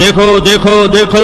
دیکھو دیکھو دیکھو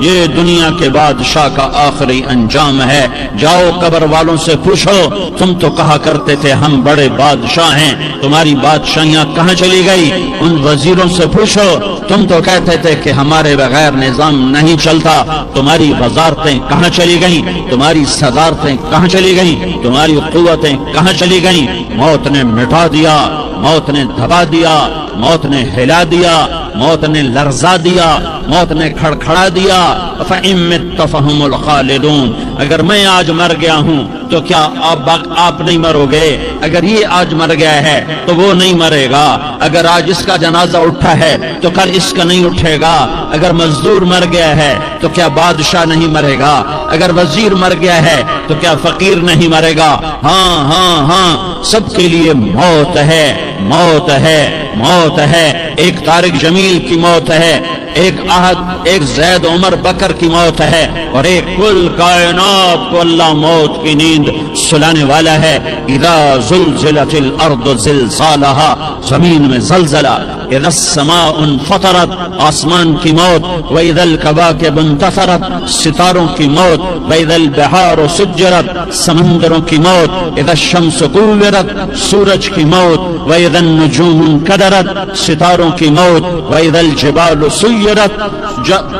یہ دنیا کے بادشاہ کا آخری انجام ہے. جاؤ قبر والوں سے پوچھو تم تو کہا کرتے تھے ہم بڑے بادشاہ ہیں, تمہاری بادشاہیاں کہاں چلی گئی؟ ان وزیروں سے پوچھو تم تو کہتے تھے کہ ہمارے بغیر نظام نہیں چلتا, تمہاری وزارتیں کہاں چلی گئیں؟ تمہاری صدارتیں کہاں چلی گئیں؟ تمہاری قوتیں کہاں چلی گئیں؟ موت نے مٹا دیا, موت نے دبا دیا, موت نے ہلا دیا, موت نے لرزا دیا, موت نے کھڑکھڑا دیا. فَإِن مِتَّ فَهُمُ الْخَالِدُونَ. اگر میں آج مر گیا ہوں تو کیا آپ نہیں مرو گے؟ اگر یہ آج مر گیا ہے تو وہ نہیں مرے گا. اگر آج اس کا جنازہ اٹھا ہے تو کل اس کا نہیں اٹھے گا. اگر مزدور مر گیا ہے تو کیا بادشاہ نہیں مرے گا؟ اگر وزیر مر گیا ہے تو کیا فقیر نہیں مرے گا؟ ہاں ہاں ہاں, سب کے لیے موت ہے, موت ہے, موت ہے. ایک طارق جمیل کی موت ہے, ایک زید عمر بکر کی موت ہے, اور ایک کل کائنات کو اللہ موت کی نیند سلانے والا ہے. اذا زلزلت الارض زلزالها, زمین میں زلزلہ. اذا السماء انفطرت, آسمان کی موت. واذا الكواكب انتثرت, ستاروں کی موت. واذا البحار سجرت, سمندروں کی موت. اذا الشمس كورت, سورج کی موت. واذا النجوم انكدرت, ستاروں کی موت. واذا الجبال سيرت,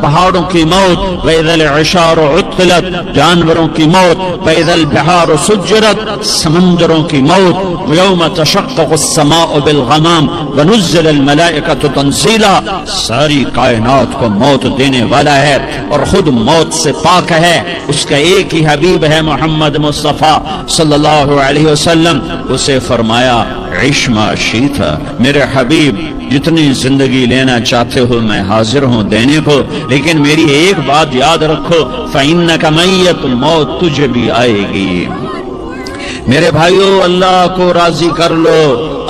پہاڑوں کی موت. واذا العشار عطلت, جانوروں کی موت. واذا البحار سجرت, سمندروں کی موت. ويوم تشقق السماء بالغمام ونزل الملائكة تنزيلا. ساری کائنات کو موت دینے والا ہے اور خود موت سے پاک ہے. اس کا ایک ہی حبیب ہے محمد مصطفیٰ صلی اللہ علیہ وسلم. اسے فرمایا عش ما شئت, میرے حبیب جتنی زندگی لینا چاہتے ہو میں حاضر ہوں دینے کو, لیکن میری ایک بات یاد رکھو, فَإِنَّكَ مَيَّتٌ, موت تجھے بھی آئے گی. میرے بھائیو اللہ کو راضی کر لو,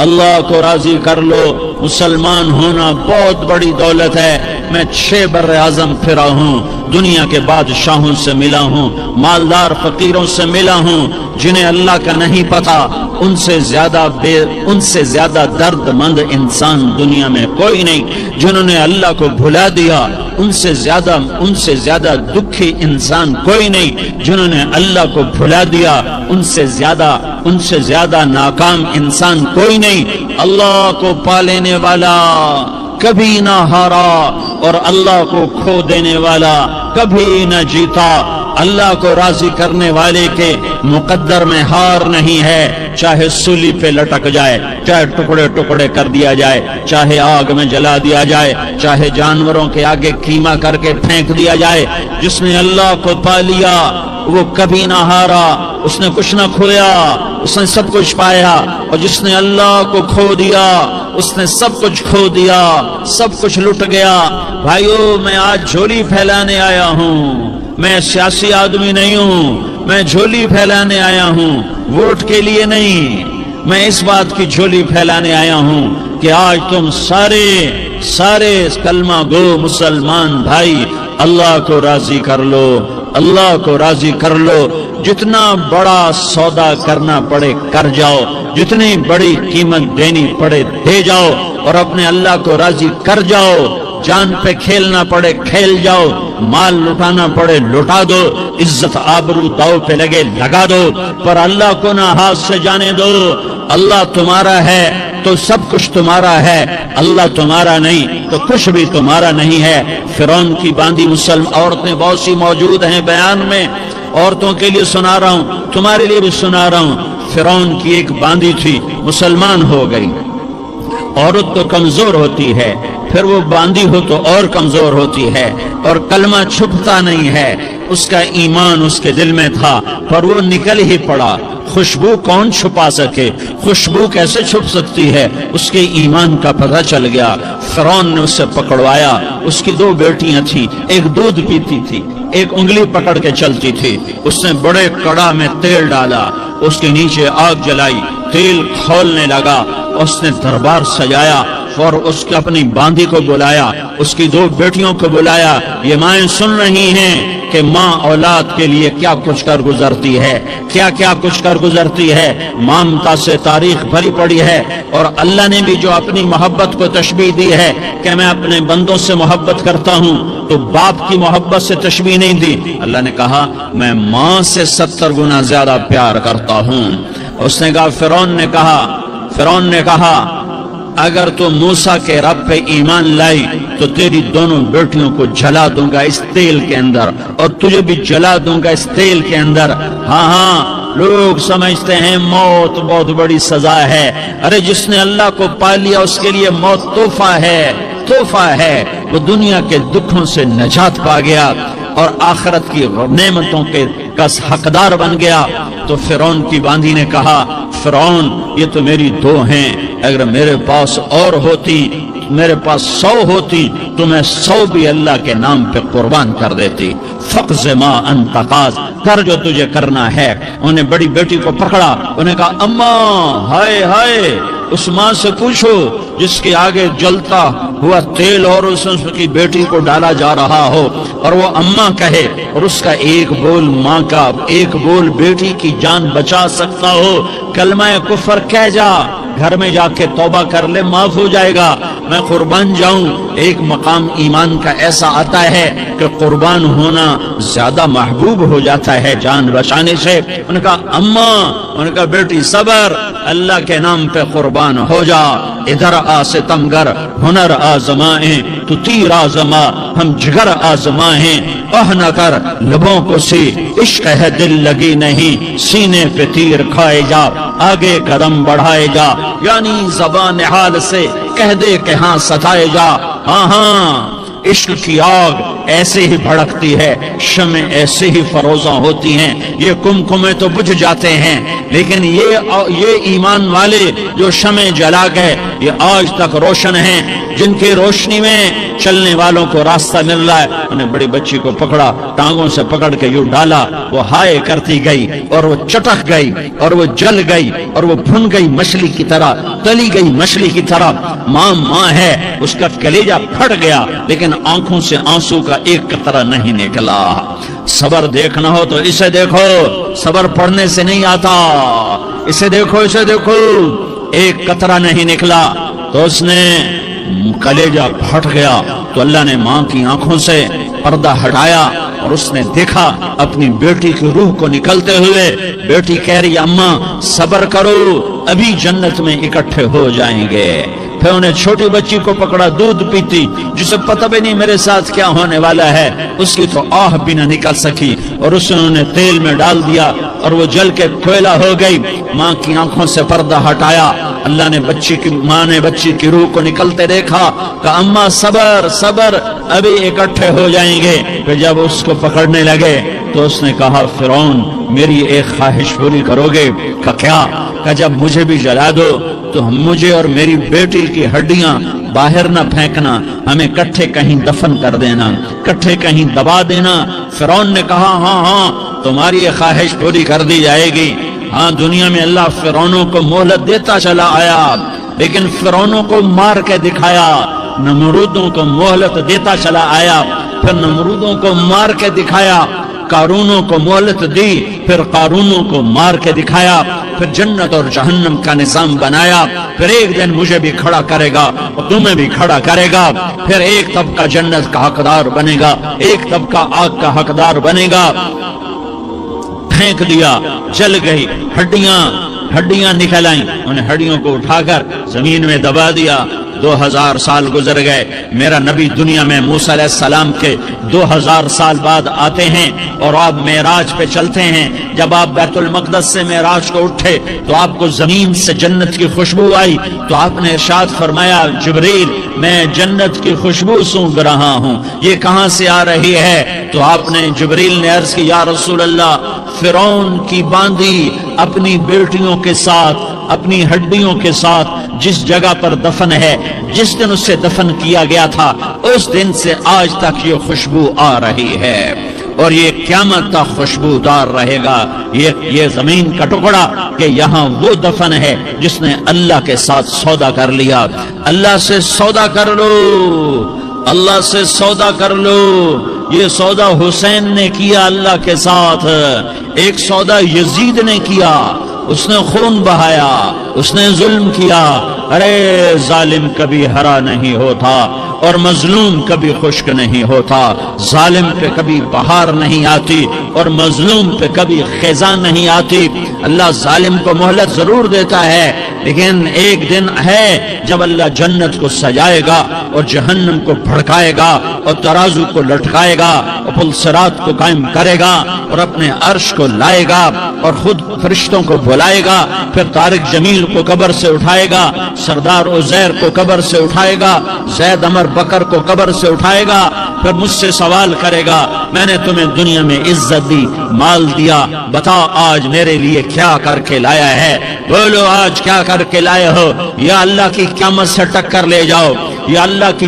اللہ کو راضی کر لو. مسلمان ہونا بہت بڑی دولت ہے. میں 6 بر اعظم پھرا ہوں, دنیا کے بادشاہوں سے ملا ہوں, مالدار فقیروں سے ملا ہوں. جنہیں اللہ کا نہیں پتا ان سے زیادہ درد مند انسان دنیا میں کوئی نہیں. جنہوں نے اللہ کو بھلا دیا ان سے زیادہ دکھی انسان کوئی نہیں. جنہوں نے اللہ کو بھلا دیا ان سے زیادہ ناکام انسان کوئی نہیں. اللہ کو پا لینے والا کبھی نہ ہارا اور اللہ کو کھو دینے والا کبھی نہ جیتا. اللہ کو راضی کرنے والے کے مقدر میں ہار نہیں ہے. چاہے سولی پہ لٹک جائے, چاہے ٹکڑے ٹکڑے کر دیا جائے, چاہے آگ میں جلا دیا جائے, چاہے جانوروں کے آگے قیمہ کر کے پھینک دیا جائے. جس نے اللہ کو پا لیا وہ کبھی نہ ہارا, اس نے کچھ نہ کھویا, اس نے سب کچھ پایا. اور جس نے اللہ کو کھو دیا اس نے سب کچھ کھو دیا, سب کچھ لٹ گیا. بھائیو میں آج جھولی پھیلانے آیا ہوں, میں سیاسی آدمی نہیں ہوں, میں جھولی پھیلانے آیا ہوں, ووٹ کے لیے نہیں. میں اس بات کی جھولی پھیلانے آیا ہوں کہ آج تم سارے کلمہ گو مسلمان بھائی اللہ کو راضی کر لو, اللہ کو راضی کر لو. جتنا بڑا سودا کرنا پڑے کر جاؤ, جتنی بڑی قیمت دینی پڑے دے جاؤ, اور اپنے اللہ کو راضی کر جاؤ. جان پہ کھیلنا پڑے کھیل جاؤ, مال لٹانا پڑے لٹا دو, عزت آبرو داؤ پہ لگے لگا دو, پر اللہ کو نہ ہاتھ سے جانے دو. اللہ تمہارا ہے تو سب کچھ تمہارا ہے, اللہ تمہارا نہیں تو کچھ بھی تمہارا نہیں ہے. فرعون کی باندھی مسلم عورتیں بہت سی موجود ہیں بیان میں, عورتوں کے لیے سنا رہا ہوں, تمہارے لیے بھی سنا رہا ہوں. فرعون کی ایک باندھی تھی, مسلمان ہو گئی. عورت تو کمزور ہوتی ہے, پھر وہ باندھی ہو تو اور کمزور ہوتی ہے, اور کلمہ چھپتا نہیں ہے. اس کا ایمان اس کے دل میں تھا پر وہ نکل ہی پڑا. خوشبو کون چھپا سکے, خوشبو کیسے چھپ سکتی ہے؟ اس کے ایمان کا پتہ چل گیا. فرعون نے اسے پکڑوایا. اس کی 2 بیٹیاں تھیں, ایک دودھ پیتی تھی, ایک انگلی پکڑ کے چلتی تھی. اس نے بڑے کڑا میں تیل ڈالا, اس کے نیچے آگ جلائی, تیل کھولنے لگا, اس نے دربار سجایا. اور اس کی اپنی باندی کو بلایا، اس کی 2 بیٹیوں کو بلایا۔ یہ مائیں سن رہی ہیں کہ ماں اولاد کے لیے کیا کچھ کر گزرتی ہے، کیا کیا کچھ کر گزرتی ہے۔ مامتا سے تاریخ بھری پڑی ہے، اور اللہ نے بھی جو اپنی محبت کو تشبیہ دی ہے کہ میں اپنے بندوں سے محبت کرتا ہوں، تو باپ کی محبت سے تشبیہ نہیں دی۔ اللہ نے کہا میں ماں سے 70 گنا زیادہ پیار کرتا ہوں۔ اس نے کہا فرعون نے کہا اگر تو موسیٰ کے رب پہ ایمان لائی تو تیری دونوں بیٹیوں کو جلا دوں گا اس تیل کے اندر، اور تجھے بھی جلا دوں گا اس تیل کے اندر۔ ہاں لوگ سمجھتے ہیں موت بہت بڑی سزا ہے۔ ارے جس نے اللہ کو پا لیا اس کے لیے موت تحفہ ہے۔ وہ دنیا کے دکھوں سے نجات پا گیا اور آخرت کی نعمتوں کے کا حقدار بن گیا۔ تو فرعون کی باندی نے کہا فرعون یہ تو میری 2 ہیں، اگر میرے پاس اور ہوتی، میرے پاس 100 ہوتی تو میں 100 بھی اللہ کے نام پہ قربان کر دیتی۔ فقض ما انت قاض، کر جو تجھے کرنا ہے۔ انہیں بڑی بیٹی کو پکڑا، انہیں کہا اماں ہائے اس ماں سے پوچھو جس کے آگے جلتا ہوا تیل اور اس کی بیٹی کو ڈالا جا رہا ہو، اور وہ اماں کہے، اور اس کا ایک بول ماں کا، ایک بول بیٹی کی جان بچا سکتا ہو۔ کلمہ کفر کہہ جا، گھر میں جا کے توبہ کر لے، معاف ہو جائے گا۔ میں قربان جاؤں۔ ایک مقام ایمان کا ایسا آتا ہے کہ قربان ہونا زیادہ محبوب ہو جاتا ہے جان بچانے سے۔ ان کا اماں، ان کا بیٹی صبر، اللہ کے نام پہ قربان ہو جا۔ ادھر آ ستمگر ہنر آزمائیں، تو تیر آزما ہم جگر آزمائیں۔ اہ نہ کر لبوں کو سی عشق ہے دل لگی نہیں، سینے پہ تیر کھائے جا، آگے قدم بڑھائے جا، یعنی زبان حال سے کہہ دے کہ ہاں ستائے جا۔ ہاں عشق کی آگ ایسے ہی بھڑکتی ہے، شمع ایسے ہی فروزاں ہوتی ہیں، یہ کمکمے تو بجھ جاتے ہیں، لیکن یہ ایمان والے جو شمع جلا گئے یہ آج تک روشن ہیں، جن کی روشنی میں چلنے والوں کو راستہ مل رہا ہے۔ انہیں بڑی بچی کو پکڑا، ٹانگوں سے پکڑ کے یوں ڈالا، وہ ہائے کرتی گئی اور وہ چٹک گئی اور وہ جل گئی اور وہ بھن گئی مچھلی کی طرح، تلی گئی مچھلی کی طرح۔ ماں ہے، اس کا کلیجہ پھٹ گیا، لیکن آنکھوں سے آنسو کا ایک قطرہ نہیں نکلا۔ صبر دیکھنا ہو تو اسے دیکھو، صبر پڑھنے سے نہیں آتا، اسے دیکھو ایک قطرہ نہیں نکلا تو اس نے کلیجہ پھٹ گیا۔ تو اللہ نے ماں کی آنکھوں سے پردہ ہٹایا اور اس نے دیکھا اپنی بیٹی کی روح کو نکلتے ہوئے۔ بیٹی کہہ رہی اماں صبر کرو، ابھی جنت میں اکٹھے ہو جائیں گے۔ پھر انہیں چھوٹی بچی کو پکڑا، دودھ پیتی، جسے پتہ بھی نہیں میرے ساتھ کیا ہونے والا ہے، اس کی تو آہ بھی نہ نکل سکی، اور اسے انہوں نے تیل میں ڈال دیا اور وہ جل کے کوئلہ ہو گئی۔ ماں کی آنکھوں سے پردہ ہٹایا، اللہ نے ماں نے بچی کی روح کو نکلتے دیکھا کہ اماں صبر ابھی اکٹھے ہو جائیں گے۔ پھر جب اس کو پکڑنے لگے تو اس نے کہا فرعون میری ایک خواہش پوری کرو گے؟ کیا؟ کہ جب مجھے بھی جلا دو تو مجھے اور میری بیٹی کی ہڈیاں باہر نہ پھینکنا، ہمیں کٹھے کہیں دفن کر دینا، کٹھے کہیں دبا دینا۔ فرعون نے کہا ہاں تمہاری یہ خواہش پوری کر دی جائے گی۔ ہاں دنیا میں اللہ فرعونوں کو مہلت دیتا چلا آیا، لیکن فرعونوں کو مار کے دکھایا، نمرودوں کو مہلت دیتا چلا آیا، پھر نمرودوں کو مار کے دکھایا، قارونوں کو مہلت دی، پھر قارونوں کو مار کے دکھایا، پھر جنت اور جہنم کا نظام بنایا، پھر ایک دن مجھے بھی کھڑا کرے گا اور تمہیں بھی کھڑا کرے گا، پھر ایک طبقہ جنت کا حقدار بنے گا، ایک طبقہ آگ کا حقدار بنے گا۔ پھینک دیا، جل گئی، ہڈیاں نکل آئیں، انہیں ہڈیوں کو اٹھا کر زمین میں دبا دیا۔ 2000 سال گزر گئے، میرا نبی دنیا میں موسیٰ علیہ السلام کے 2000 سال بعد آتے ہیں اور آپ معراج پہ چلتے ہیں۔ جب آپ بیت المقدس سے معراج کو اٹھے تو آپ کو زمین سے جنت کی خوشبو آئی، تو آپ نے ارشاد فرمایا جبریل میں جنت کی خوشبو سونگھ رہا ہوں، یہ کہاں سے آ رہی ہے؟ تو آپ نے جبریل نے عرض کی یا رسول اللہ فرعون کی باندی اپنی بیٹیوں کے ساتھ، اپنی ہڈیوں کے ساتھ جس جگہ پر دفن ہے، جس دن اسے دفن کیا گیا تھا، اس دن سے آج تک یہ خوشبو آ رہی ہے، اور یہ قیامت تک خوشبودار رہے گا یہ زمین کا ٹکڑا کہ یہاں وہ دفن ہے جس نے اللہ کے ساتھ سودا کر لیا۔ اللہ سے سودا کر لو، اللہ سے سودا کر لو۔ یہ سودا حسین نے کیا اللہ کے ساتھ، ایک سودا یزید نے کیا، اس نے خون بہایا، اس نے ظلم کیا۔ ارے ظالم کبھی ہرا نہیں ہوتا اور مظلوم کبھی خشک نہیں ہوتا، ظالم پہ کبھی بہار نہیں آتی اور مظلوم پہ کبھی خزاں نہیں آتی۔ اللہ ظالم کو مہلت ضرور دیتا ہے، لیکن ایک دن ہے جب اللہ جنت کو سجائے گا اور جہنم کو بھڑکائے گا اور ترازو کو لٹکائے گا اور پل صراط کو قائم کرے گا اور اپنے عرش کو لائے گا اور خود فرشتوں کو بلائے گا، پھر طارق جمیل کو قبر سے اٹھائے گا، سردار عزیر کو قبر سے اٹھائے گا، زید عمر بکر کو قبر سے اٹھائے گا، پھر مجھ سے سوال کرے گا میں نے تمہیں دنیا میں عزت دی، مال دیا، بتا آج میرے لیے کیا کر کے لایا ہے؟ بولو آج کیا کر کے لائے ہو؟ یا اللہ کی قیامت سے ٹکر لے جاؤ، یا اللہ کی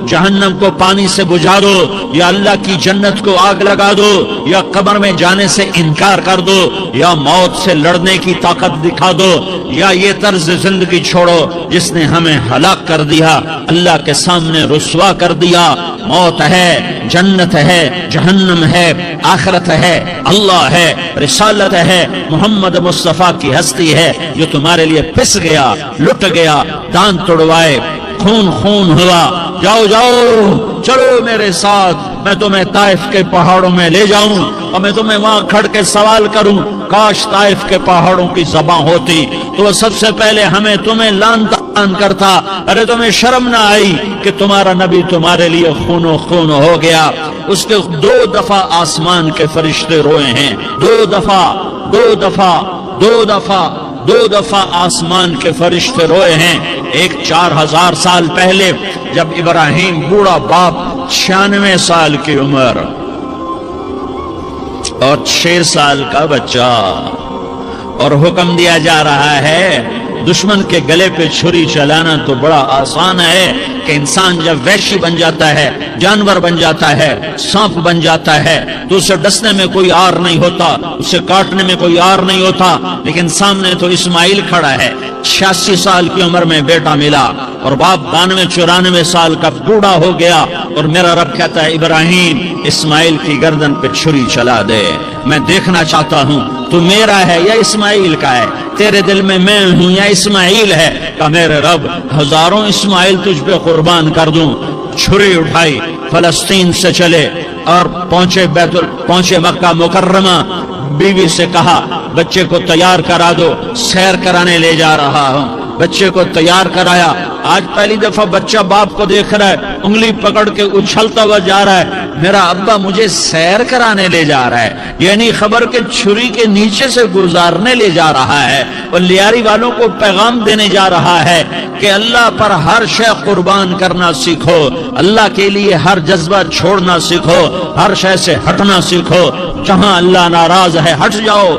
جہنم کو پانی سے بجھا دو، یا اللہ کی جنت کو آگ لگا دو، یا قبر میں جانے سے انکار کر دو، یا موت سے لڑنے کی طاقت دکھا دو، یا یہ طرز زندگی چھوڑو جس نے ہمیں ہلاک کر دیا، اللہ کے سامنے رسوا کر دیا۔ موت ہے، جنت ہے، جہنم ہے، آخرت ہے، اللہ ہے، رسالت ہے، محمد مصطفیٰ کی ہستی ہے جو تمہارے لیے پس گیا، لٹ گیا، دان توڑوائے، خون ہوا۔ جاؤ چلو میرے ساتھ، میں تمہیں طائف کے پہاڑوں میں لے جاؤں اور میں تمہیں وہاں کھڑ کے سوال کروں، کاش طائف کے پہاڑوں کی زبان ہوتی تو سب سے پہلے ہمیں تمہیں لان تان کرتا۔ ارے تمہیں شرم نہ آئی کہ تمہارا نبی تمہارے لیے خون و خون ہو گیا؟ اس کے 2 دفعہ آسمان کے فرشتے روئے ہیں، 2 دفعہ آسمان کے فرشتے روئے ہیں۔ ایک 4000 سال پہلے جب ابراہیم بوڑھا باپ، 96 سال کی عمر اور 6 سال کا بچہ، اور حکم دیا جا رہا ہے دشمن کے گلے پہ چھری چلانا تو بڑا آسان ہے کہ انسان جب وحشی بن جاتا ہے، جانور بن جاتا ہے، سانپ بن جاتا ہے تو اسے ڈسنے میں کوئی آر نہیں ہوتا، اسے کاٹنے میں کوئی آر نہیں ہوتا، لیکن سامنے تو اسماعیل کھڑا ہے، 86 سال کی عمر میں بیٹا ملا اور باپ 92-94 سال کا بوڑھا ہو گیا، اور میرا رب کہتا ہے ابراہیم اسماعیل کی گردن پہ چھری چلا دے، میں دیکھنا چاہتا ہوں تو میرا ہے یا اسماعیل کا ہے، تیرے دل میں میں ہوں یا اسماعیل ہے؟ کہ میرے رب ہزاروں اسماعیل تجھ پہ قربان کر دوں۔ چھری اٹھائی، فلسطین سے چلے اور پہنچے مکہ مکرمہ، بیوی سے کہا بچے کو تیار کرا دو، سیر کرانے لے جا رہا ہوں۔ بچے کو تیار کرایا، آج پہلی دفعہ بچہ باپ کو دیکھ رہا ہے، انگلی پکڑ کے اچھلتا ہوا جا رہا ہے، میرا ابا مجھے سیر کرانے لے جا رہا ہے، یعنی خبر کے چھری کے نیچے سے گزارنے لے جا رہا ہے، اور لیاری والوں کو پیغام دینے جا رہا ہے کہ اللہ پر ہر شے قربان کرنا سیکھو، اللہ کے لیے ہر جذبہ چھوڑنا سیکھو، ہر شے سے ہٹنا سیکھو، جہاں اللہ ناراض ہے ہٹ جاؤ،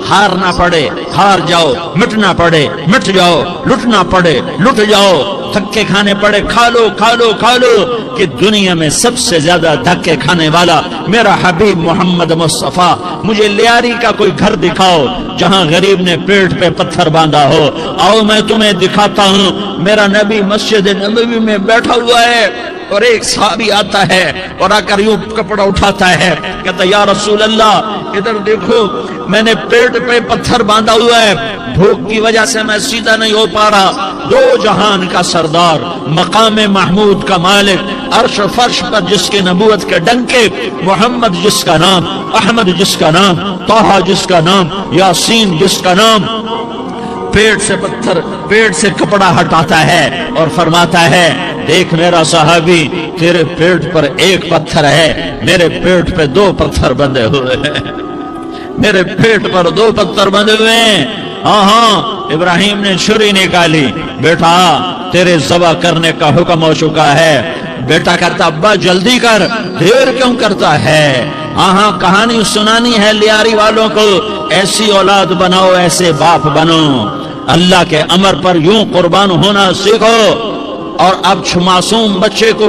ہار نہ پڑے ہار جاؤ، مٹنا پڑے مٹ جاؤ، لٹنا پڑے لٹ جاؤ، دھکے کھانے پڑے کھا لو کہ دنیا میں سب سے زیادہ دھکے کھانے والا میرا حبیب محمد مصطفیٰ۔ مجھے لیاری کا کوئی گھر دکھاؤ جہاں غریب نے پیٹ پہ پتھر باندھا ہو، آؤ میں تمہیں دکھاتا ہوں۔ میرا نبی مسجد نبوی میں بیٹھا ہوا ہے اور ایک صحابی آتا ہے اور آ کر یوں کپڑا اٹھاتا ہے، کہتا یا رسول اللہ ادھر دیکھو، میں نے پیٹ پہ پتھر باندھا ہوا ہے، بھوک کی وجہ سے میں سیدھا نہیں ہو پا رہا۔ 2 جہان کا سردار، مقام محمود کا مالک، عرش فرش پر جس کے نبوت کے ڈنکے، محمد جس کا نام، احمد جس کا نام، طہ جس کا نام، یاسین جس کا نام، پیٹ سے کپڑا ہٹاتا ہے اور فرماتا ہے دیکھ میرا صحابی، تیرے پیٹ پر 1 پتھر ہے، میرے پیٹ پہ 2 پتھر بندھے ہوئے ہیں، میرے پیٹ پر 2 پتھر بندھے ہوئے ہیں۔ ہاں ابراہیم نے چھری نکالی، بیٹا تیرے ذبح کرنے کا حکم ہو چکا ہے۔ بیٹا کہتا ابا جلدی کر، دیر کیوں کرتا ہے؟ ہاں کہانی سنانی ہے لیاری والوں کو، ایسی اولاد بناؤ، ایسے باپ بنو، اللہ کے امر پر یوں قربان ہونا سیکھو۔ اور اب معصوم بچے کو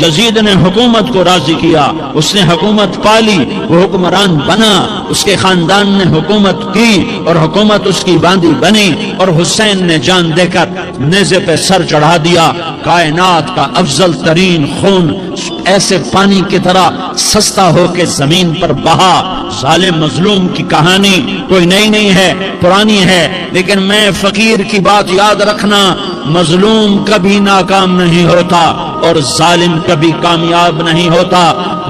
یزید نے حکومت کو راضی کیا، اس نے حکومت پالی، وہ حکمران بنا، اس کے خاندان نے حکومت کی اور حکومت اس کی باندھی بنی، اور حسین نے جان دے کر نیزے پہ سر چڑھا دیا۔ کائنات کا افضل ترین خون ایسے پانی کی طرح سستا ہو کے زمین پر بہا۔ ظالم مظلوم کی کہانی کوئی نئی نہیں ہے، پرانی ہے، لیکن میں فقیر کی بات یاد رکھنا، مظلوم کبھی ناکام نہیں ہوتا اور ظالم کبھی کامیاب نہیں ہوتا۔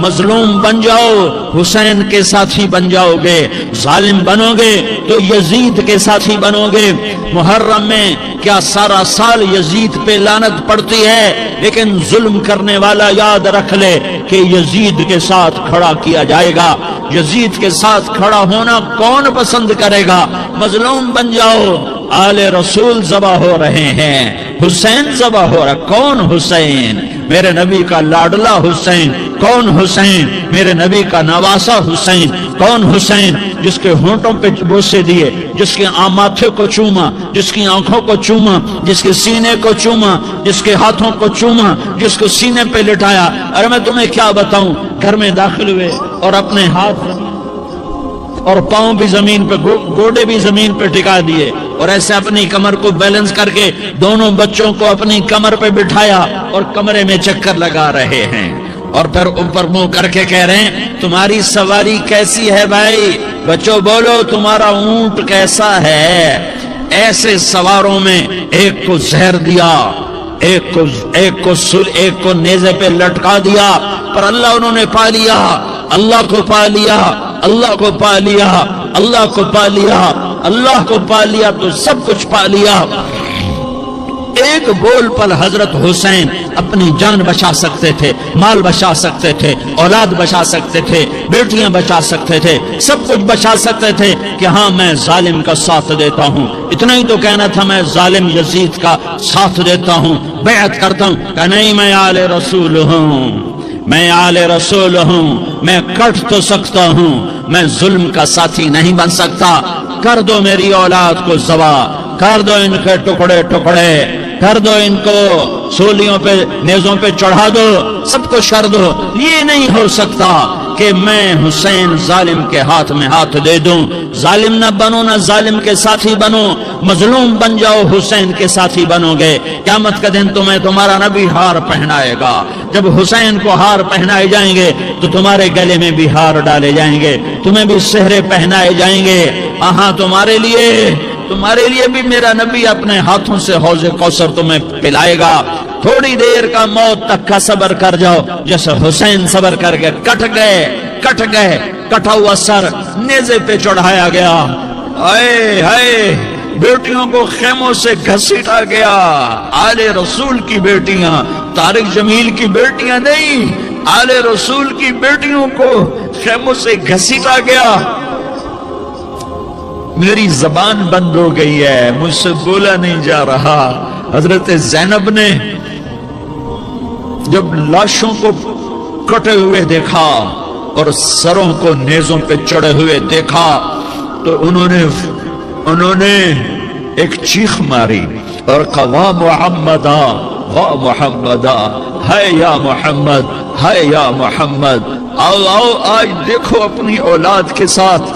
مظلوم بن جاؤ حسین کے ساتھی بن جاؤ گے، ظالم بنو گے تو یزید کے ساتھی بنو گے۔ محرم میں کیا سارا سال یزید پہ لعنت پڑتی ہے، لیکن ظلم کرنے والا یاد رکھ لے کہ یزید کے ساتھ کھڑا کیا جائے گا۔ یزید کے ساتھ کھڑا ہونا کون پسند کرے گا؟ مظلوم بن جاؤ۔ آل رسول ذبح ہو رہے ہیں، حسین ذبح ہو رہا۔ کون حسین؟ میرے نبی کا لاڈلا حسین۔ کون حسین؟ میرے نبی کا نواسا حسین۔ کون حسین؟ جس کے ہونٹوں پہ بوسے دیے، جس کے ماتھے کو چوما، جس کی آنکھوں کو چوما، جس کے سینے کو چوما، جس کے ہاتھوں کو چوما، جس کو سینے پہ لٹایا۔ ارے میں تمہیں کیا بتاؤں، گھر میں داخل ہوئے اور اپنے ہاتھ اور پاؤں بھی زمین پہ، گوڑے بھی زمین پہ ٹکا دیے، اور ایسے اپنی کمر کو بیلنس کر کے دونوں بچوں کو اپنی کمر پہ بٹھایا اور کمرے میں چکر لگا رہے ہیں، اور پھر اوپر منہ کر کے کہہ رہے ہیں تمہاری سواری کیسی ہے بھائی؟ بچوں بولو تمہارا اونٹ کیسا ہے؟ ایسے سواروں میں ایک کو زہر دیا، ایک کو نیزے پہ لٹکا دیا، پر اللہ انہوں نے پا لیا، اللہ کو پا لیا، اللہ کو پا لیا، اللہ کو پا لیا، اللہ کو پا لیا تو سب کچھ پا لیا۔ ایک بول پر حضرت حسین اپنی جان بچا سکتے تھے، مال بچا سکتے تھے، اولاد بچا سکتے تھے، بیٹیاں بچا سکتے تھے، سب کچھ بچا سکتے تھے کہ ہاں میں ظالم کا ساتھ دیتا ہوں۔ اتنا ہی تو کہنا تھا میں ظالم یزید کا ساتھ دیتا ہوں، بیعت کرتا ہوں، کہ نہیں میں آل رسول ہوں، میں آل رسول ہوں، میں کٹ تو سکتا ہوں، میں ظلم کا ساتھی نہیں بن سکتا۔ کر دو میری اولاد کو ذبح، کر دو ان کے ٹکڑے ٹکڑے، کر دو ان کو سولیوں پہ نیزوں پہ چڑھا دو، سب کچھ کر دو۔ یہ نہیں ہو سکتا کہ میں حسین ظالم کے ہاتھ میں ہاتھ دے دوں۔ ظالم نہ بنو، نہ ظالم کے ساتھی بنو، مظلوم بن جاؤ، حسین کے ساتھ بنو گے۔ قیامت کا دن تمہیں تمہارا نبی ہار پہنائے گا۔ جب حسین کو ہار پہنائے جائیں گے تو تمہارے گلے میں بھی ہار ڈالے جائیں گے، تمہیں بھی سہرے پہنائے جائیں گے۔ تمہارے لیے بھی میرا نبی اپنے ہاتھوں سے حوض کوثر تمہیں پلائے گا۔ تھوڑی دیر کا موت تک کا صبر کر جاؤ، جیسے حسین صبر کر کے کٹ گئے، کٹا ہوا سر نیزے پہ چڑھایا گیا۔ اے ہائے، بیٹیوں کو خیموں سے گھسیٹا گیا۔ آل رسول کی بیٹیاں، طارق جمیل کی بیٹیاں نہیں، آل رسول کی بیٹیوں کو خیموں سے گھسیٹا گیا۔ میری زبان بند ہو گئی ہے، مجھ سے بولا نہیں جا رہا۔ حضرت زینب نے جب لاشوں کو کٹے ہوئے دیکھا اور سروں کو نیزوں پہ چڑھے ہوئے دیکھا تو انہوں نے ایک چیخ ماری اور کہا واہ محمدا، واہ محمدا، ہے یا محمد، ہے یا محمد۔ آؤ آج دیکھو اپنی اولاد کے ساتھ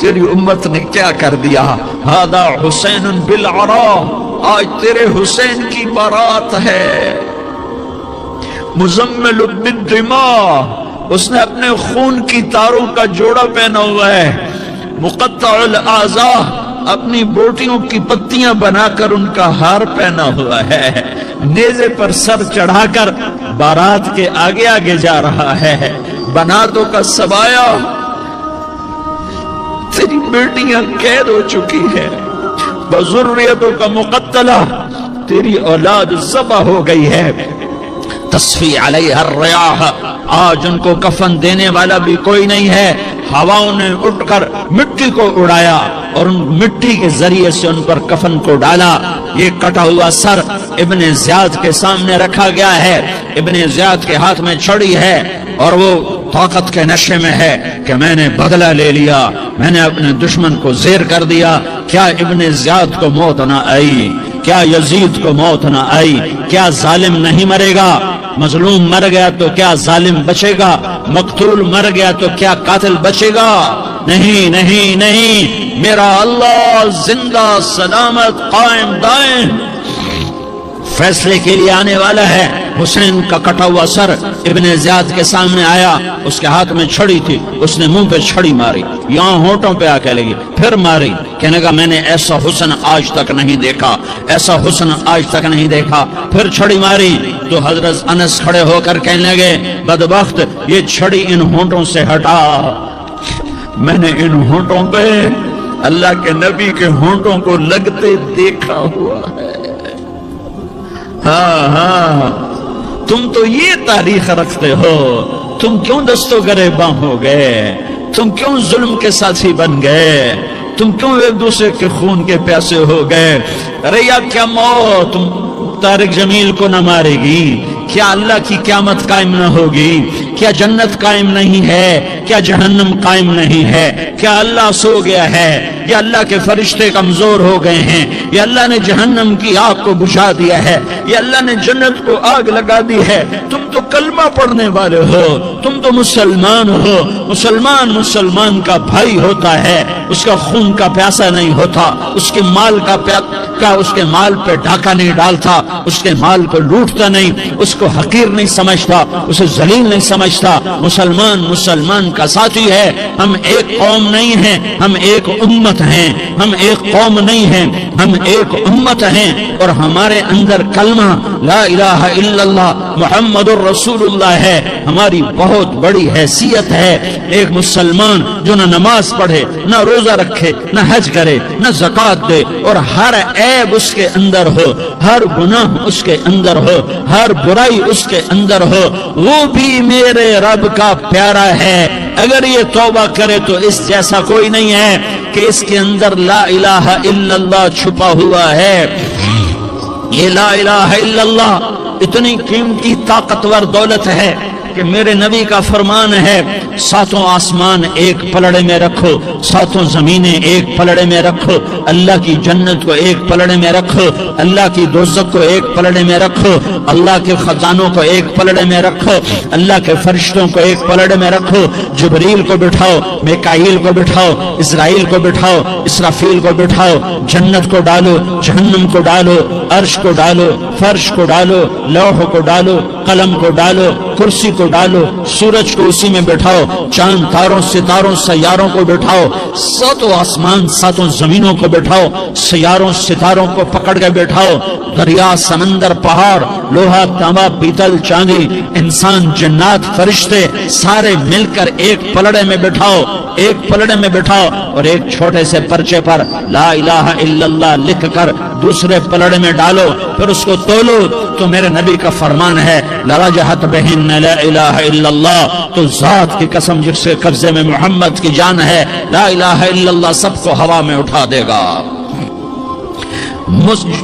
تیری امت نے کیا کر دیا۔ ہذا حسین بالعراء، آج تیرے حسین کی بارات ہے۔ مزمل بالدماء، اس نے اپنے خون کی تاروں کا جوڑا پہنا ہوا ہے۔ مقطع الاعضاء، اپنی بوٹیوں کی پتیاں بنا کر ان کا ہار پہنا ہوا ہے۔ نیزے پر سر چڑھا کر بارات کے آگے آگے جا رہا ہے۔ بناتوں کا سبایا، تیری بیٹیاں قید ہو چکی ہے، بذریتوں کا مقتلہ، تیری اولاد ذبح ہو گئی ہے۔ تصفی علیہ الریاح، آج ان کو کفن دینے والا بھی کوئی نہیں ہے۔ ہواؤں نے اٹھ کر مٹی کو اڑایا اور ان مٹی کے ذریعے سے ان پر کفن کو ڈالا۔ یہ کٹا ہوا سر ابن زیاد کے سامنے رکھا گیا ہے، ابن زیاد کے ہاتھ میں چھڑی ہے اور وہ طاقت کے نشے میں ہے کہ میں نے بدلہ لے لیا، میں نے اپنے دشمن کو زیر کر دیا۔ کیا ابن زیاد کو موت نہ آئی؟ کیا یزید کو موت نہ آئی؟ کیا ظالم نہیں مرے گا؟ مظلوم مر گیا تو کیا ظالم بچے گا؟ مقتول مر گیا تو کیا قاتل بچے گا؟ نہیں نہیں نہیں، میرا اللہ زندہ سلامت قائم دائم فیصلے کے لیے آنے والا ہے۔ حسین کا کٹا ہوا سر ابن زیاد کے سامنے آیا، اس کے ہاتھ میں چھڑی تھی، اس نے منہ پہ چھڑی ماری، یہاں ہونٹوں پہ آ کے لگی، پھر ماری، کہنے کا میں نے ایسا حسن آج تک نہیں دیکھا، ایسا حسن آج تک نہیں دیکھا، پھر چھڑی ماری تو حضرت انس کھڑے ہو کر کہنے لگے بدبخت یہ چھڑی ان ہونٹوں سے ہٹا، میں نے ان ہونٹوں پہ اللہ کے نبی کے ہونٹوں کو لگتے دیکھا ہوا ہے۔ ہاں ہاں، تم تو یہ تاریخ رکھتے ہو، تم کیوں دستوں گریباں ہو گئے؟ تم کیوں ظلم کے ساتھی بن گئے؟ تم کیوں ایک دوسرے کے خون کے پیاسے ہو گئے؟ ارے یا کیا موت طارق جمیل کو نہ مارے گی؟ کیا اللہ کی قیامت قائم نہ ہوگی؟ کیا جنت قائم نہیں ہے؟ کیا جہنم قائم نہیں ہے؟ کیا اللہ سو گیا ہے؟ یا اللہ کے فرشتے کمزور ہو گئے ہیں؟ یا اللہ نے جہنم کی آگ کو بجھا دیا ہے؟ یا اللہ نے جنت کو آگ لگا دی ہے؟ تم تو کلمہ پڑھنے والے ہو، تم تو مسلمان ہو۔ مسلمان مسلمان کا بھائی ہوتا ہے، اس کا خون کا پیاسا نہیں ہوتا، اس کے مال اس کے مال پہ ڈاکہ نہیں ڈالتا، اس کے مال کو لوٹتا نہیں، اس کو حقیر نہیں سمجھتا، اسے ذلیل نہیں سمجھتا۔ مسلمان مسلمان کا ساتھی ہے۔ ہم ایک قوم نہیں ہیں، ہم ایک امت ہیں، ہم ایک قوم نہیں ہیں، ہم ایک امت ہیں، اور ہمارے اندر کلمہ لا الہ الا اللہ محمد الرسول اللہ ہے، ہماری بہت بڑی حیثیت ہے۔ ایک مسلمان جو نہ نماز پڑھے، نہ روزہ رکھے، نہ حج کرے، نہ زکوٰۃ دے، اور ہر عیب اس کے اندر ہو، ہر گناہ اس کے اندر ہو، ہر برائی اس کے اندر ہو، وہ بھی میرے رب کا پیارا ہے۔ اگر یہ توبہ کرے تو اس جیسا کوئی نہیں ہے کہ اس کے اندر لا الہ الا اللہ چھپا ہوا ہے۔ یہ لا الہ الا اللہ اتنی قیمتی طاقتور دولت ہے کہ میرے نبی کا فرمان ہے ساتوں آسمان ایک پلڑے میں رکھو، ساتوں زمینیں ایک پلڑے میں رکھو، اللہ کی جنت کو ایک پلڑے میں رکھو، اللہ کی دوزخ کو ایک پلڑے میں رکھو، اللہ کے خزانوں کو ایک پلڑے میں رکھو، اللہ کے فرشتوں کو ایک پلڑے میں رکھو، جبریل کو بٹھاؤ، میکائیل کو بٹھاؤ، اسرائیل کو بٹھاؤ، اسرافیل کو بٹھاؤ، جنت کو ڈالو، جہنم کو ڈالو، عرش کو ڈالو، فرش کو ڈالو، لوح کو ڈالو، قلم کو ڈالو، کرسی کو ڈالو، سورج کو اسی میں بٹھاؤ، چاند تاروں ستاروں سیاروں کو بٹھاؤ، ساتوں آسمان ساتوں زمینوں کو بٹھاؤ، سیاروں ستاروں کو پکڑ کے بٹھاؤ، دریا سمندر پہاڑ لوہا تانبا پیتل چاندی انسان جنات فرشتے سارے مل کر ایک پلڑے میں بٹھاؤ، ایک پلڑے میں بٹھاؤ، اور ایک چھوٹے سے پرچے پر لا الہ الا اللہ لکھ کر دوسرے پلڑے میں ڈالو، پھر اس کو تولو تو میرے نبی کا فرمان ہے لرجحت بہن لا الہ الا اللہ، تو ذات کی قسم جس کے قبضے میں محمد کی جان ہے، لا الہ الا اللہ سب کو ہوا میں اٹھا دے گا۔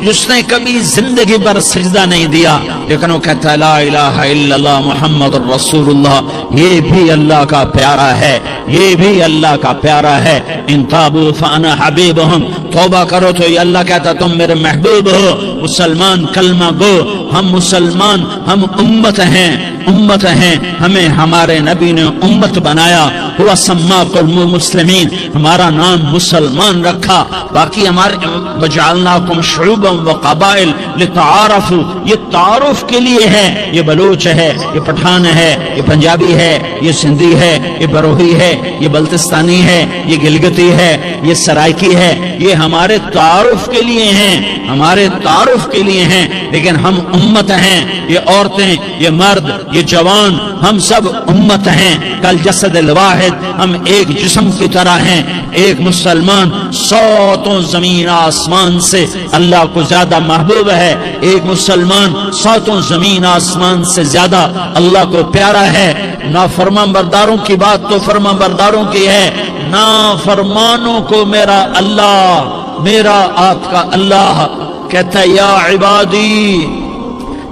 جس نے کبھی زندگی پر سجدہ نہیں دیا لیکن وہ کہتا ہے لا الہ الا اللہ محمد الرسول اللہ، یہ بھی اللہ کا پیارا ہے، یہ بھی اللہ کا پیارا ہے۔ ان تابوا فانا حبیبہم، توبہ کرو تو یہ اللہ کہتا تم میرے محبوب ہو۔ مسلمان کلمہ گو، ہم مسلمان، ہم امت ہیں، امت ہیں، ہمیں ہمارے نبی نے امت بنایا، ہوا سماکم المسلمین، ہمارا نام مسلمان رکھا، باقی ہمارے وجعلناکم شعوبا وقبائل لتعارفوا، یہ تعارف کے لیے ہے، یہ بلوچ ہے، یہ پٹھان ہے، یہ پنجابی ہے، یہ سندھی ہے، یہ بروہی ہے، یہ بلتستانی ہے، یہ گلگتی ہے، یہ سرائکی ہے، یہ ہمارے تعارف کے لیے ہیں، ہمارے تعارف کے لیے ہیں، لیکن ہم امت ہیں، یہ عورتیں، یہ مرد، یہ جوان، ہم سب امت ہیں، کل جسد الواحد، ہم ایک جسم کی طرح ہیں۔ ایک مسلمان ساتوں زمین آسمان سے اللہ کو زیادہ محبوب ہے، ایک مسلمان ساتوں زمین آسمان سے زیادہ اللہ کو پیارا ہے۔ نافرمان برداروں کی بات تو فرمان برداروں کی ہے، نافرمانوں کو میرا اللہ، میرا آپ کا اللہ کہتا ہے یا عبادی،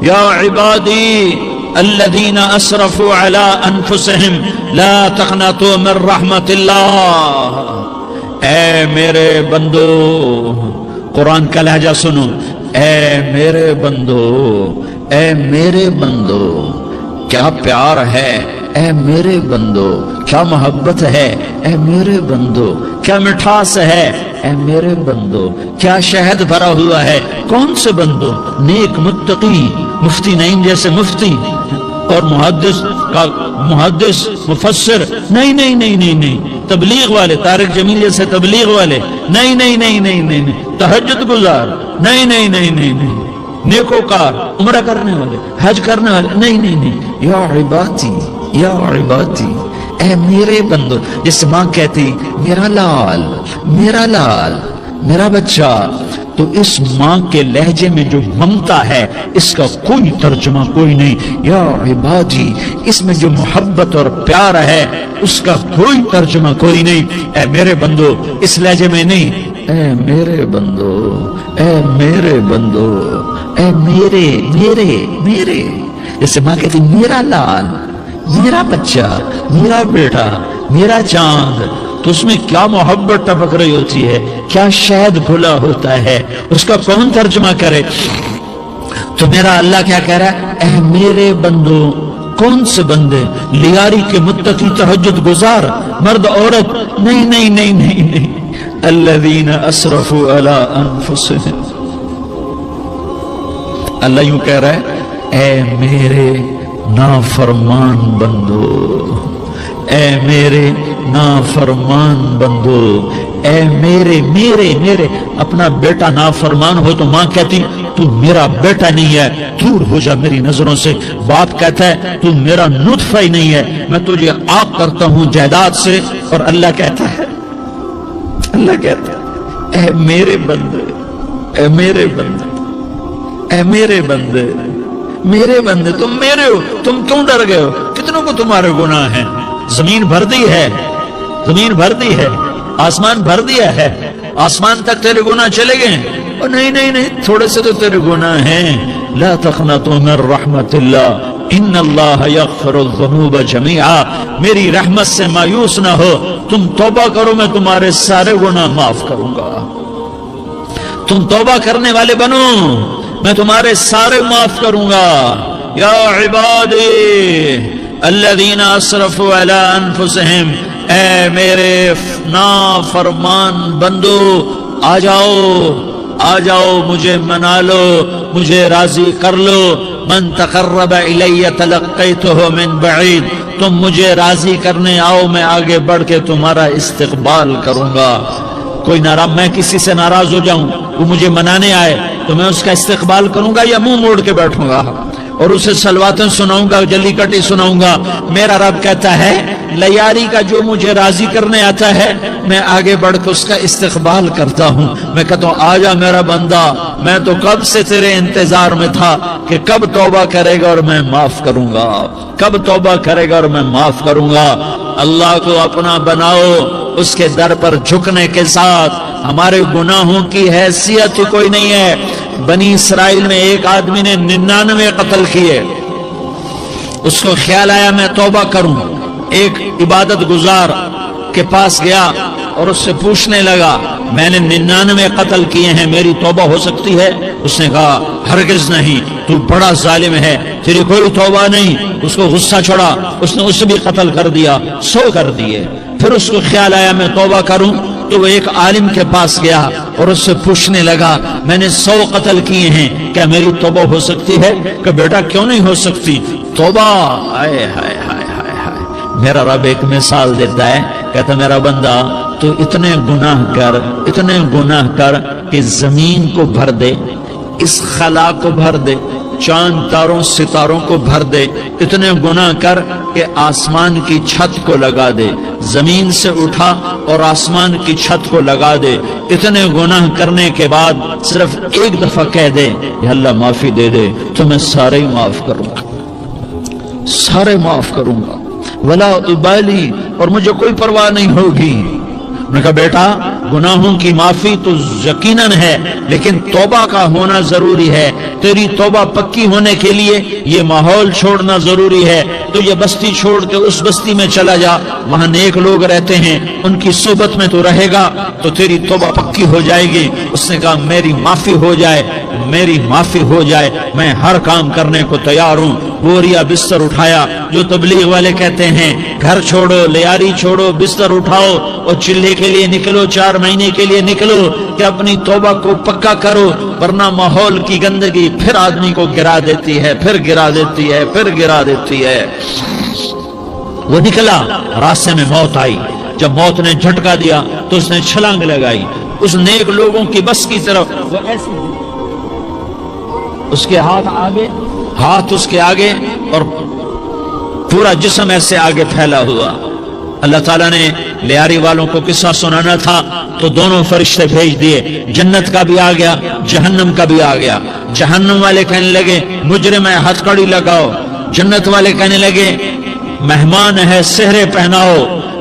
یا عبادی الذین اسرفوا علی انفسہم لا تقنطوا من رحمت اللہ، اے میرے بندو، قرآن کا لہجہ سنو، اے میرے بندو، اے میرے بندو، کیا پیار ہے، اے میرے بندو کیا محبت ہے، اے میرے بندو کیا مٹھاس ہے، اے میرے بندو کیا شہد بھرا ہوا ہے۔ کون سے بندو؟ نیک متقی، مفتی نعیم جیسے مفتی اور محدث مفسر، نہیں نہیں نہیں نہیں نہیں، تبلیغ والے، طارق جمیل جیسے تبلیغ والے، نہیں نہیں نہیں نہیں نہیں، تہجد گزار، نہیں نہیں نہیں نہیں نہیں، نیکوکار، عمرہ کرنے والے، حج کرنے والے، نہیں نہیں نہیں، یا عبادی یا عبادی، اے میرے بندو، جس ماں کہتی میرا لال میرا لال میرا بچہ، تو اس ماں کے لہجے میں جو ممتا ہے اس کا کوئی ترجمہ کوئی نہیں۔ یا عبادی، اس میں جو محبت اور پیار ہے اس کا کوئی ترجمہ کوئی نہیں۔ اے میرے بندو، اس لہجے میں نہیں، اے میرے بندو، اے میرے بندو، اے میرے میرے میرے، جیسے ماں کہتی میرا لال میرا بچہ میرا بیٹا میرا چاند، تو اس میں کیا محبت ٹپک رہی ہوتی ہے، کیا شہد گھلا ہوتا ہے، اس کا کون ترجمہ کرے؟ تو میرا اللہ کیا کہہ رہا ہے؟ اے میرے بندو، کون سے بندے؟ لیاری کے متقی، تہجد گزار، مرد عورت، نہیں نہیں نہیں نہیں نہیں، الذین اسرفوا علی انفسہم، اللہ یوں کہہ رہا ہے اے میرے نافرمان بندو، اے میرے نافرمان بندو، اے میرے میرے میرے۔ اپنا بیٹا نافرمان ہو تو ماں کہتی تو میرا بیٹا نہیں ہے، دور ہو جا میری نظروں سے۔ باپ کہتا ہے تو میرا نطفہ ہی نہیں ہے، میں تجھے عاق کرتا ہوں جائیداد سے۔ اور اللہ کہتا ہے اے میرے بندے، اے میرے بندے، اے میرے بندے، میرے بندے، تم میرے ہو، تم کیوں ڈر گئے ہو؟ کتنوں کو تمہارے گناہ ہیں؟ زمین بھر دی ہے، زمین بھر دی ہے، آسمان بھر دیا ہے، آسمان تک تیرے گناہ چلے گئے ہیں۔ اور نہیں نہیں نہیں، تھوڑے سے تو تیرے گناہ ہیں۔ لا تقنطوا من رحمت اللہ ان اللہ یغفر الذنوب جميعا، میری رحمت سے مایوس نہ ہو، تم توبہ کرو، میں تمہارے سارے گناہ معاف کروں گا۔ تم توبہ کرنے والے بنو، میں تمہارے سارے معاف کروں گا۔ یا عبادی الذین اسرفوا علی انفسہم، اے میرے نافرمان بندو، آ جاؤ آ جاؤ، مجھے منا لو، مجھے راضی کر لو۔ من تقرب الی تلقیتہ من بعید، تم مجھے راضی کرنے آؤ، میں آگے بڑھ کے تمہارا استقبال کروں گا۔ کوئی ناراض، میں کسی سے ناراض ہو جاؤں، وہ مجھے منانے آئے تو میں اس کا استقبال کروں گا یا منہ موڑ کے بیٹھوں گا اور اسے سلواتیں سناؤں گا، جلی کٹی سناؤں گا؟ میرا رب کہتا ہے لیاری کا جو مجھے راضی کرنے آتا ہے میں آگے بڑھ کے اس کا استقبال کرتا ہوں۔ میں کہتا ہوں آ جا میرا بندہ، میں تو کب سے تیرے انتظار میں تھا کہ کب توبہ کرے گا اور میں معاف کروں گا، کب توبہ کرے گا اور میں معاف کروں گا۔ اللہ کو اپنا بناؤ، اس کے در پر جھکنے کے ساتھ ہمارے گناہوں کی حیثیت ہی کوئی نہیں ہے۔ بنی اسرائیل میں ایک آدمی نے 99 قتل کیے، اس کو خیال آیا میں توبہ کروں، ایک عبادت گزار کے پاس گیا اور اس سے پوچھنے لگا میں نے 99 قتل کیے ہیں، میری توبہ ہو سکتی ہے؟ اس نے کہا ہرگز نہیں، تو بڑا ظالم ہے، تیری کوئی توبہ نہیں۔ اس کو غصہ چڑھا، اس نے اسے بھی قتل کر دیا، 100 کر دیے۔ پھر اس کو خیال آیا میں توبہ کروں، تو وہ ایک عالم کے پاس گیا اور اس سے پوچھنے لگا میں نے 100 قتل کیے ہیں، کیا میری توبہ ہو سکتی ہے؟ کہ بیٹا کیوں نہیں ہو سکتی توبہ؟ ہائے ہائے ہائے ہائے ہائے۔ میرا رب ایک مثال دیتا ہے، کہتا میرا بندہ تو اتنے گناہ کر، اتنے گناہ کر کہ زمین کو بھر دے، اس خلا کو بھر دے، چاند تاروں ستاروں کو بھر دے، اتنے گناہ کر کہ آسمان کی چھت کو لگا دے، زمین سے اٹھا اور آسمان کی چھت کو لگا دے۔ اتنے گناہ کرنے کے بعد صرف ایک دفعہ کہہ دے یا اللہ معافی دے دے تو میں سارے ہی معاف کروں گا، سارے معاف کروں گا، ولا ابالی، اور مجھے کوئی پرواہ نہیں ہوگی۔ میں نے کہا بیٹا گناہوں کی معافی تو یقیناً ہے، لیکن توبہ کا ہونا ضروری ہے. تیری توبہ پکی ہونے کے لیے یہ ماحول چھوڑنا ضروری ہے. تو یہ بستی چھوڑ کے اس بستی میں چلا جا, وہاں نیک لوگ رہتے ہیں, ان کی صحبت میں تو رہے گا تو تیری توبہ پکی ہو جائے گی. اس نے کہا میری معافی ہو جائے, میری معافی ہو جائے, میں ہر کام کرنے کو تیار ہوں. بوریا بستر اٹھایا, جو تبلیغ والے کہتے ہیں گھر چھوڑو, لیاری چھوڑو, بستر اٹھاؤ اور چلے کے لیے نکلو, 4 مہینے کے لیے نکلو کہ اپنی توبہ کو پکا کرو, ورنہ ماحول کی گندگی پھر آدمی کو گرا دیتی ہے, پھر گرا دیتی ہے, پھر گرا دیتی ہے. وہ نکلا, راستے میں موت آئی. جب موت نے جھٹکا دیا تو اس نے چھلانگ لگائی اس نیک لوگوں کی بس کی طرف. وہ ایسے اس کے ہاتھ اس کے آگے اور پورا جسم ایسے آگے پھیلا ہوا. اللہ تعالیٰ نے لیاری والوں کو قصہ سنانا تھا تو دونوں فرشتے بھیج دیے. جنت کا بھی آ گیا, جہنم کا بھی آ گیا. جہنم والے کہنے لگے مجرم ہے, ہتھ کڑی لگاؤ. جنت والے کہنے لگے مہمان ہے, سہرے پہناؤ.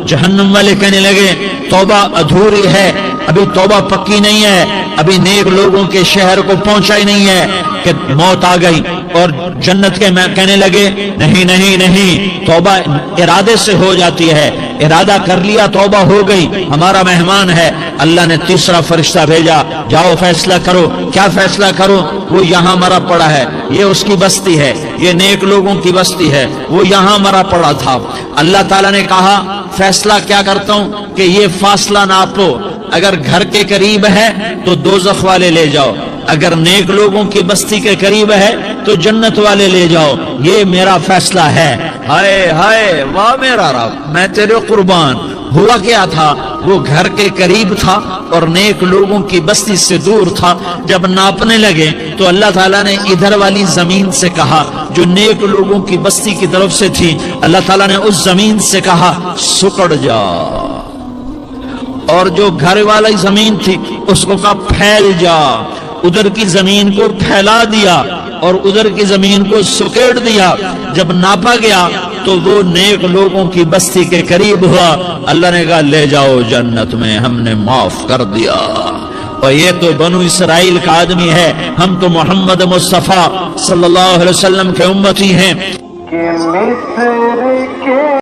جہنم والے کہنے لگے توبہ ادھوری ہے, ابھی توبہ پکی نہیں ہے, ابھی نیک لوگوں کے شہر کو پہنچا ہی نہیں ہے کہ موت آ گئی. اور جنت کے کہنے لگے نہیں نہیں نہیں, توبہ ارادے سے ہو جاتی ہے, ارادہ کر لیا توبہ ہو گئی, ہمارا مہمان ہے. اللہ نے تیسرا فرشتہ بھیجا, جاؤ فیصلہ کرو. کیا فیصلہ کرو؟ وہ یہاں مرا پڑا ہے, یہ اس کی بستی ہے, یہ نیک لوگوں کی بستی ہے, وہ یہاں مرا پڑا تھا. اللہ تعالیٰ نے کہا فیصلہ کیا کرتا ہوں کہ یہ فاصلہ ناپو, اگر گھر کے قریب ہے تو دوزخ والے لے جاؤ, اگر نیک لوگوں کی بستی کے قریب ہے تو جنت والے لے جاؤ. یہ میرا فیصلہ ہے. ہائے ہائے واہ میرا رب, میں تیرے قربان. ہوا کیا تھا, وہ گھر کے قریب تھا اور نیک لوگوں کی بستی سے دور تھا. جب ناپنے لگے تو اللہ تعالیٰ نے ادھر والی زمین سے کہا جو نیک لوگوں کی بستی کی طرف سے تھی, اللہ تعالیٰ نے اس زمین سے کہا سکڑ جا, اور جو گھر والی زمین تھی اس کو کہا پھیل جا. ادھر کی زمین کو پھیلا دیا اور ادھر کی زمین کو سکیڑ دیا. جب ناپا گیا تو وہ نیک لوگوں کی بستی کے قریب ہوا. اللہ نے کہا لے جاؤ جنت میں, ہم نے معاف کر دیا. اور یہ تو بنو اسرائیل کا آدمی ہے, ہم تو محمد مصطفیٰ صلی اللہ علیہ وسلم کے امتی ہیں.